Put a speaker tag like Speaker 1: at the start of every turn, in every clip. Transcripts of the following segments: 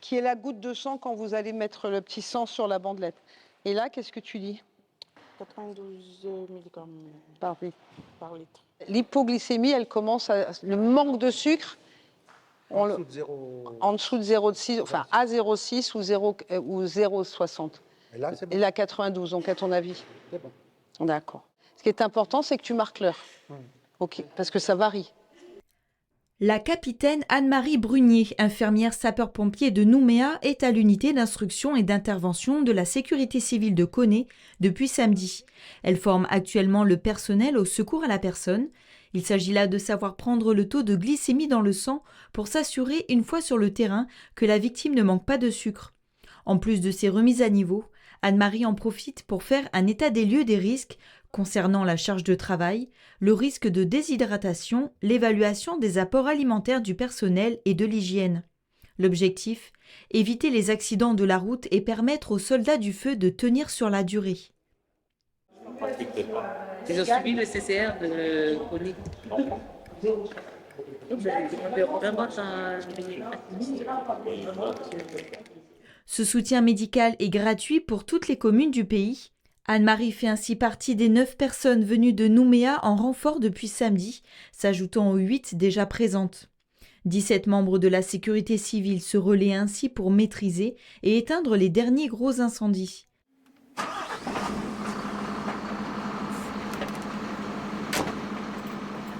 Speaker 1: qui est la goutte de sang quand vous allez mettre le petit sang sur la bandelette. Et là, qu'est-ce que tu dis?
Speaker 2: 92 mg
Speaker 1: par litre.
Speaker 2: par litre.
Speaker 1: L'hypoglycémie, elle commence le manque de sucre
Speaker 3: En dessous de 0.
Speaker 1: en dessous de 0,6, enfin à 0,6 ou 0,60.
Speaker 3: Et là, c'est bon.
Speaker 1: Et là, 92, donc à ton avis?
Speaker 3: C'est bon.
Speaker 1: D'accord. Ce qui est important, c'est que tu marques l'heure. Ok, parce que ça varie.
Speaker 4: La capitaine Anne-Marie Brunier, infirmière sapeur-pompier de Nouméa, est à l'unité d'instruction et d'intervention de la sécurité civile de Koné depuis samedi. Elle forme actuellement le personnel au secours à la personne. Il s'agit là de savoir prendre le taux de glycémie dans le sang pour s'assurer, une fois sur le terrain, que la victime ne manque pas de sucre. En plus de ces remises à niveau, Anne-Marie en profite pour faire un état des lieux des risques concernant la charge de travail, le risque de déshydratation, l'évaluation des apports alimentaires du personnel et de l'hygiène. L'objectif, éviter les accidents de la route et permettre aux soldats du feu de tenir sur la durée.
Speaker 5: Ils ont suivi le CCR de Koné.
Speaker 4: Ce soutien médical est gratuit pour toutes les communes du pays. Anne-Marie fait ainsi partie des 9 personnes venues de Nouméa en renfort depuis samedi, s'ajoutant aux 8 déjà présentes. 17 membres de la sécurité civile se relaient ainsi pour maîtriser et éteindre les derniers gros incendies.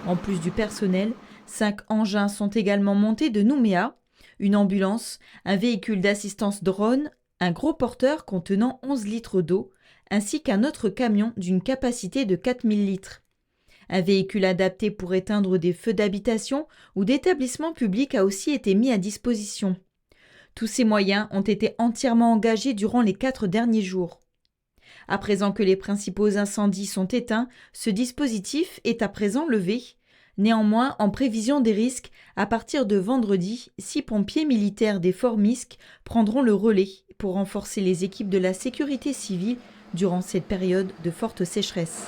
Speaker 4: En plus du personnel, 5 engins sont également montés de Nouméa, une ambulance, un véhicule d'assistance drone, un gros porteur contenant 11 litres d'eau, ainsi qu'un autre camion d'une capacité de 4000 litres. Un véhicule adapté pour éteindre des feux d'habitation ou d'établissements publics a aussi été mis à disposition. Tous ces moyens ont été entièrement engagés durant les 4 derniers jours. À présent que les principaux incendies sont éteints, ce dispositif est à présent levé. Néanmoins, en prévision des risques, à partir de vendredi, 6 pompiers militaires des Forts Misques prendront le relais pour renforcer les équipes de la sécurité civile durant cette période de forte sécheresse.